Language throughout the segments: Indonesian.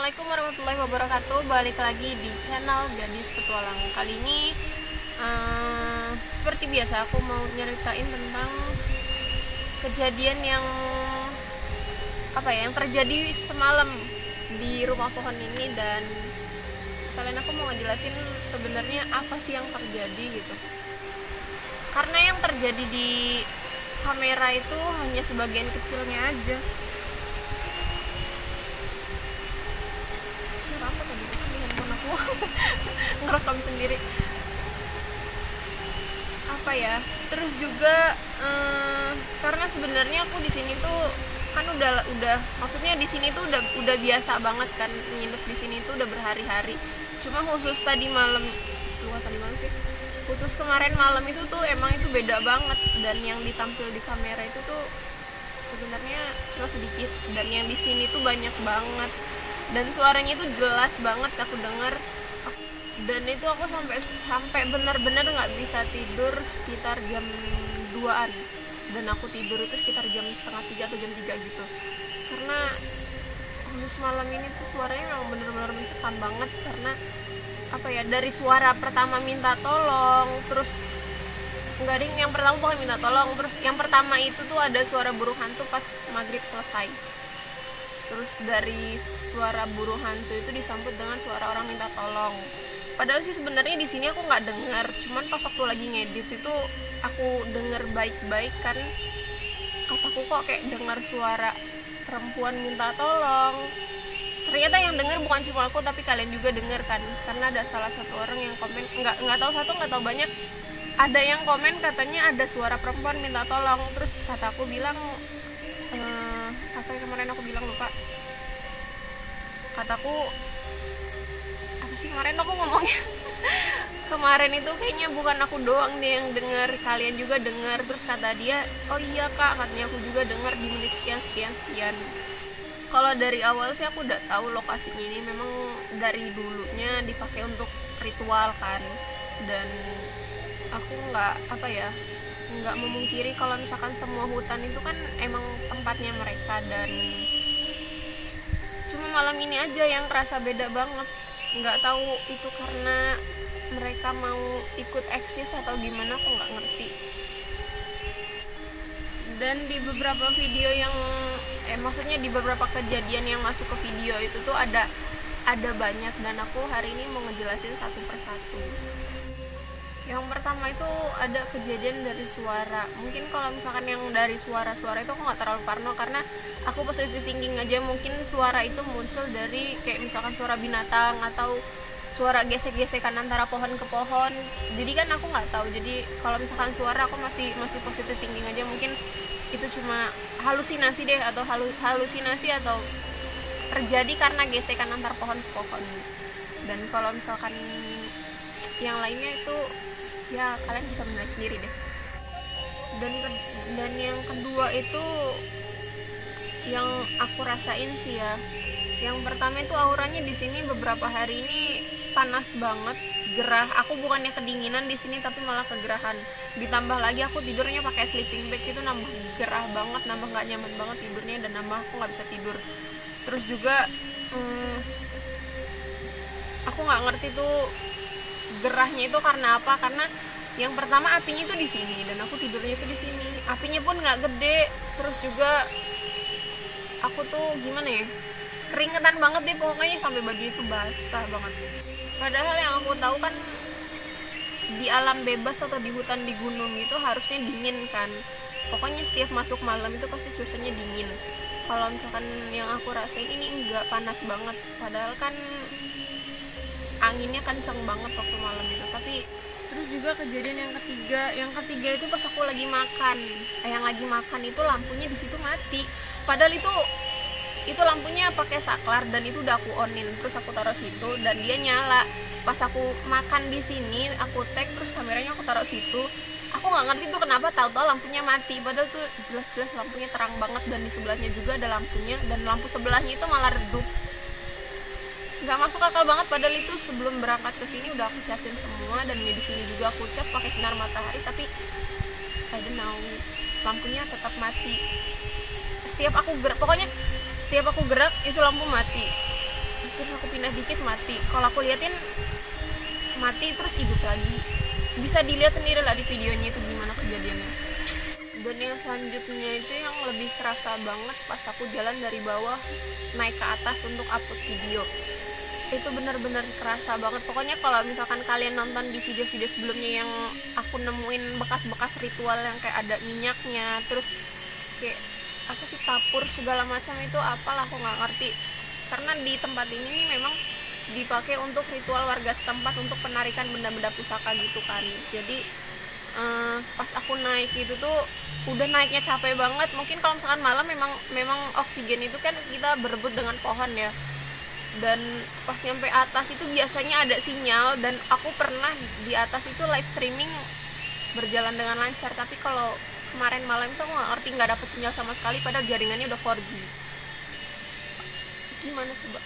Assalamualaikum warahmatullahi wabarakatuh. Balik lagi di channel Gadis Petualang. Kali ini seperti biasa aku mau nyeritain tentang kejadian yang terjadi semalam di rumah pohon ini, dan sekalian aku mau ngejelasin sebenarnya apa sih yang terjadi gitu. Karena yang terjadi di kamera itu hanya sebagian kecilnya aja. Apa tadi di handphone aku ngerekam sendiri terus juga karena sebenarnya aku di sini tuh kan udah maksudnya di sini tuh udah biasa banget kan nginep di sini tuh udah berhari-hari. Cuma khusus tadi malam sih, khusus kemarin malam itu tuh emang itu beda banget, dan yang ditampil di kamera itu tuh sebenarnya cuma sedikit, dan yang di sini tuh banyak banget, dan suaranya itu jelas banget aku dengar. Dan itu aku sampai benar-benar nggak bisa tidur sekitar jam 2-an, dan aku tidur itu sekitar jam setengah 3 atau jam 3 gitu, karena khusus malam ini tuh suaranya memang benar-benar mencekam banget. Karena dari suara pertama minta tolong, terus enggak ding, yang pertama bukan minta tolong, terus yang pertama itu tuh ada suara burung hantu pas maghrib selesai. Terus dari suara burung hantu itu disambut dengan suara orang minta tolong. Padahal sih sebenarnya di sini aku nggak dengar, cuman pas waktu lagi ngedit itu aku dengar baik-baik kan, kataku kok kayak dengar suara perempuan minta tolong. Ternyata yang dengar bukan cuma aku, tapi kalian juga dengar kan, karena ada salah satu orang yang komen, nggak tahu banyak, ada yang komen katanya ada suara perempuan minta tolong. Terus kataku bilang apa yang kemarin aku bilang, lupa. Kataku apa sih kemarin aku ngomongnya kemarin itu kayaknya bukan aku doang nih yang dengar, kalian juga dengar. Terus kata dia, oh iya kak, katanya aku juga dengar di menit sekian. Kalau dari awal sih aku udah tahu lokasinya ini memang dari dulunya dipakai untuk ritual kan, dan aku nggak memungkiri kalau misalkan semua hutan itu kan emang tempatnya mereka, dan cuma malam ini aja yang kerasa beda banget. Nggak tahu itu karena mereka mau ikut eksis atau gimana, aku nggak ngerti. Dan di beberapa video yang maksudnya di beberapa kejadian yang masuk ke video itu tuh ada banyak, dan aku hari ini mau ngejelasin satu persatu. Yang pertama itu ada kejadian dari suara. Mungkin kalau misalkan yang dari suara-suara itu aku nggak terlalu parno, karena aku positive thinking aja. Mungkin suara itu muncul dari kayak misalkan suara binatang atau suara gesek-gesekan antara pohon ke pohon. Jadi kan aku nggak tahu. Jadi kalau misalkan suara aku masih positive thinking aja. Mungkin itu cuma halusinasi deh, atau halusinasi atau terjadi karena gesekan antar pohon ke pohon. Dan kalau misalkan yang lainnya itu ya kalian bisa menilai sendiri deh. Dan yang kedua itu yang aku rasain sih ya. Yang pertama itu auranya di sini beberapa hari ini panas banget, gerah. Aku bukannya kedinginan di sini, tapi malah kegerahan. Ditambah lagi aku tidurnya pakai sleeping bag, itu nambah gerah banget, nambah nggak nyaman banget tidurnya, dan nambah aku nggak bisa tidur. Terus juga aku nggak ngerti tuh gerahnya itu karena apa. Karena yang pertama apinya itu di sini, dan aku tidurnya itu di sini. Apinya pun nggak gede. Terus juga aku tuh gimana ya, keringetan banget deh pokoknya, sampai baju itu basah banget. Padahal yang aku tahu kan di alam bebas atau di hutan di gunung itu harusnya dingin kan. Pokoknya setiap masuk malam itu pasti cuacanya dingin. Kalau misalkan yang aku rasain ini enggak, panas banget. Padahal kan anginnya kenceng banget waktu malam itu. Tapi terus juga kejadian yang ketiga itu pas aku lagi makan. Yang lagi makan itu lampunya di situ mati. Padahal itu lampunya pakai saklar, dan itu udah aku onin, terus aku taruh situ dan dia nyala. Pas aku makan di sini, aku tag, terus kameranya aku taruh situ. Aku nggak ngerti tuh kenapa tahu-tahu lampunya mati. Padahal tuh jelas-jelas lampunya terang banget, dan di sebelahnya juga ada lampunya, dan lampu sebelahnya itu malah redup. Nggak masuk akal banget. Padahal itu sebelum berangkat ke sini udah aku casin semua, dan di sini juga aku cas pakai sinar matahari, tapi I don't know, lampunya tetap mati. Setiap aku gerak itu lampu mati. terus aku pindah dikit mati. Kalau aku liatin mati terus hidup lagi. Bisa dilihat sendiri lah di videonya itu gimana kejadiannya. Dan yang selanjutnya itu yang lebih kerasa banget pas aku jalan dari bawah naik ke atas untuk upload video. Itu benar-benar kerasa banget. Pokoknya kalau misalkan kalian nonton di video-video sebelumnya yang aku nemuin bekas-bekas ritual yang kayak ada minyaknya, terus kayak apa sih, tapur segala macam, itu apalah aku nggak ngerti. Karena di tempat ini nih memang dipakai untuk ritual warga setempat untuk penarikan benda-benda pusaka gitu kan. Jadi pas aku naik itu tuh udah naiknya capek banget. Mungkin kalau misalkan malam memang oksigen itu kan kita berebut dengan pohon ya. Dan pas nyampe atas itu biasanya ada sinyal, dan aku pernah di atas itu live streaming berjalan dengan lancar. Tapi kalau kemarin malam itu aku nggak ngerti, nggak dapet sinyal sama sekali padahal jaringannya udah 4G. Gimana coba?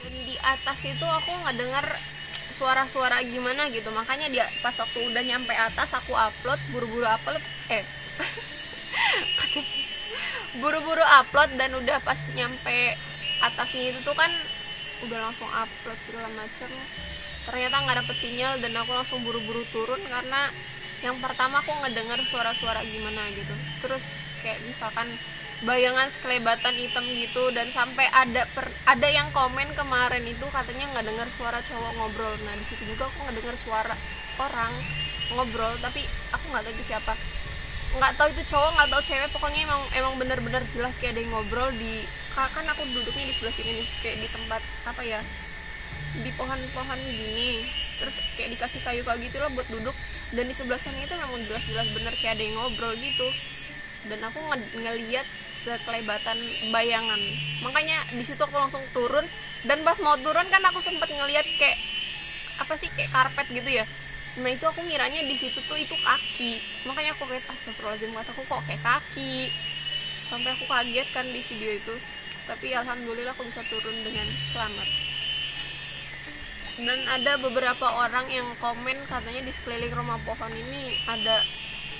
Dan di atas itu aku nggak dengar suara-suara gimana gitu. Makanya dia pas waktu udah nyampe atas aku upload, buru-buru upload buru-buru upload, dan udah pas nyampe atasnya itu tuh kan udah langsung upload segala macam. Ternyata nggak dapet sinyal dan aku langsung buru-buru turun karena yang pertama aku ngedengar suara-suara gimana gitu. Terus kayak misalkan bayangan sekelebatan hitam gitu, dan sampai ada yang komen kemarin itu katanya nggak dengar suara cowok ngobrol. Nah di situ juga aku nggak dengar suara orang ngobrol, tapi aku nggak tahu itu siapa, nggak tahu itu cowok nggak tahu cewek, pokoknya emang bener-bener jelas kayak ada yang ngobrol di, kan aku duduknya di sebelah sini nih, kayak di tempat apa ya, di pohon-pohon gini, terus kayak dikasih kayu kayak gitu loh buat duduk, dan di sebelah sana itu memang jelas-jelas bener kayak ada yang ngobrol gitu. Dan aku ngeliat sekelebatan bayangan, makanya di situ aku langsung turun. Dan pas mau turun kan aku sempet ngeliat kayak apa sih, kayak karpet gitu ya. Nah itu aku ngiranya di situ tuh itu kaki, makanya aku kayak astagfirullahaladzim, kataku kok kayak kaki, sampai aku kaget kan di video itu. Tapi alhamdulillah aku bisa turun dengan selamat. Dan ada beberapa orang yang komen katanya di sekeliling rumah pohon ini ada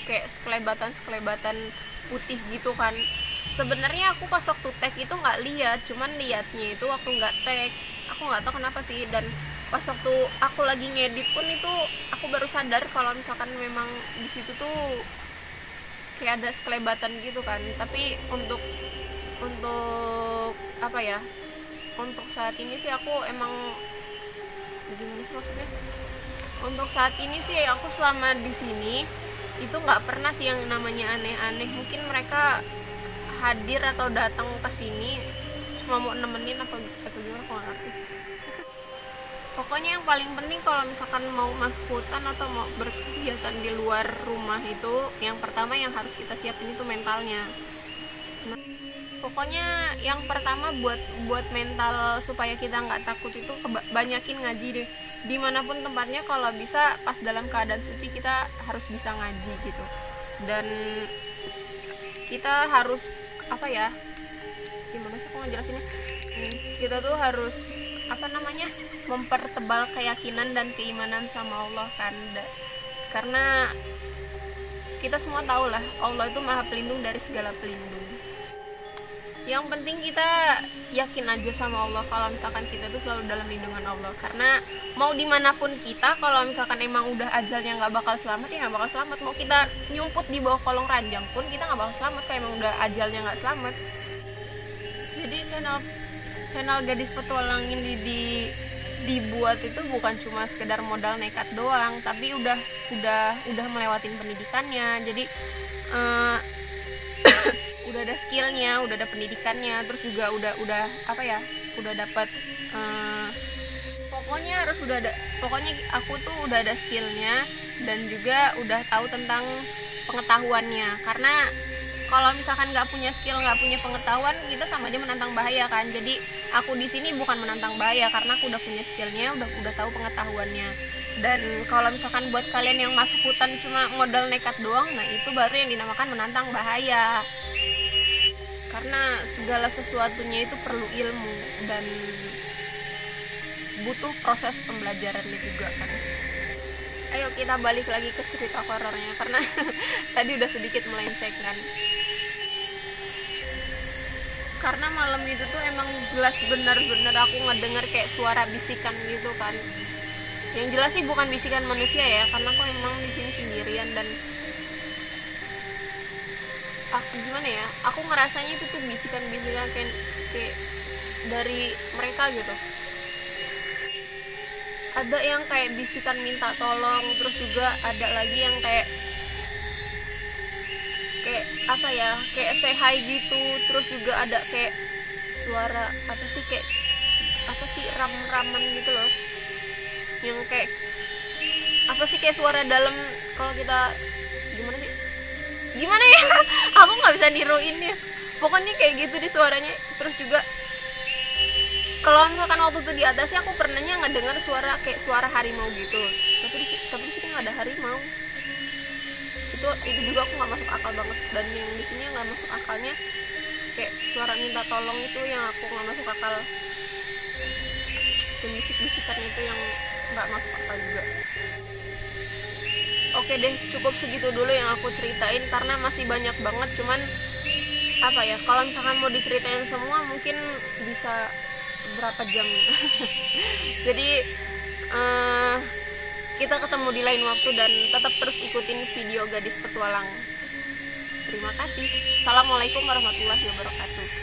kayak sekelebatan putih gitu kan. Sebenarnya aku pas waktu tag itu nggak lihat, cuman liatnya itu waktu nggak tag. Aku nggak tahu kenapa sih. Dan pas waktu aku lagi ngedit pun itu aku baru sadar kalau misalkan memang di situ tuh kayak ada sekelebatan gitu kan. Tapi untuk apa ya, untuk saat ini sih aku emang gimana sih maksudnya, untuk saat ini sih aku selama di sini itu nggak pernah sih yang namanya aneh-aneh. Mungkin mereka hadir atau datang ke sini cuma mau nemenin apa gimana, aku nggak ngerti. Pokoknya yang paling penting kalau misalkan mau masuk hutan atau mau berkegiatan di luar rumah itu, yang pertama yang harus kita siapin itu mentalnya. Nah, pokoknya yang pertama buat mental supaya kita nggak takut itu banyakin ngaji deh. Dimanapun tempatnya kalau bisa pas dalam keadaan suci kita harus bisa ngaji gitu. Dan kita harus apa ya, gimana sih aku ngejelasinnya, kita tuh harus apa namanya, mempertebal keyakinan dan keimanan sama Allah kan. Karena kita semua tahu lah Allah itu maha pelindung dari segala pelindung. Yang penting kita yakin aja sama Allah kalau misalkan kita tuh selalu dalam lindungan Allah. Karena mau dimanapun kita, kalau misalkan emang udah ajalnya nggak bakal selamat, ya nggak bakal selamat. Mau kita nyumput di bawah kolong ranjang pun kita nggak bakal selamat kalau emang udah ajalnya nggak selamat. Jadi channel Gadis Petualang ini dibuat itu bukan cuma sekedar modal nekat doang, tapi udah melewatin pendidikannya. Jadi udah ada skillnya, udah ada pendidikannya, terus juga udah apa ya, udah dapat pokoknya aku tuh udah ada skillnya, dan juga udah tahu tentang pengetahuannya. Karena kalau misalkan nggak punya skill, nggak punya pengetahuan, kita sama aja menantang bahaya kan. Jadi aku di sini bukan menantang bahaya karena aku udah punya skillnya, udah tahu pengetahuannya. Dan kalau misalkan buat kalian yang masuk hutan cuma modal nekat doang, nah itu baru yang dinamakan menantang bahaya. Karena segala sesuatunya itu perlu ilmu dan butuh proses pembelajarannya juga kan. Ayo kita balik lagi ke cerita horornya karena tadi udah sedikit melenceng kan. karena malam itu tuh emang jelas benar-benar aku ngedenger kayak suara bisikan gitu kan. Yang jelas sih bukan bisikan manusia ya, karena aku emang di sini sendirian dan aku gimana ya, aku ngerasanya itu tuh bisikan-bisikan kayak dari mereka gitu. Ada yang kayak bisikan minta tolong, terus juga ada lagi yang kayak apa ya, kayak say hi gitu. Terus juga ada kayak suara apa sih, kayak apa sih, ram-raman gitu loh, yang kayak apa sih, kayak suara dalam. Kalau kita gimana ya aku nggak bisa niruin ya, pokoknya kayak gitu di suaranya. Terus juga kalau misalkan waktu itu di atasnya aku pernahnya ngedengar suara kayak suara harimau gitu, tapi di sini nggak ada harimau. Itu juga aku nggak masuk akal banget. Dan yang di sini nggak masuk akalnya kayak suara minta tolong itu yang aku nggak masuk akal, dan bisik-bisikan itu yang nggak masuk akal juga. Oke deh, cukup segitu dulu yang aku ceritain karena masih banyak banget. Cuman apa ya, kalau misalkan mau diceritain semua mungkin bisa berapa jam. Jadi kita ketemu di lain waktu dan tetap terus ikutin video Gadis Petualang. Terima kasih. Assalamualaikum warahmatullahi wabarakatuh.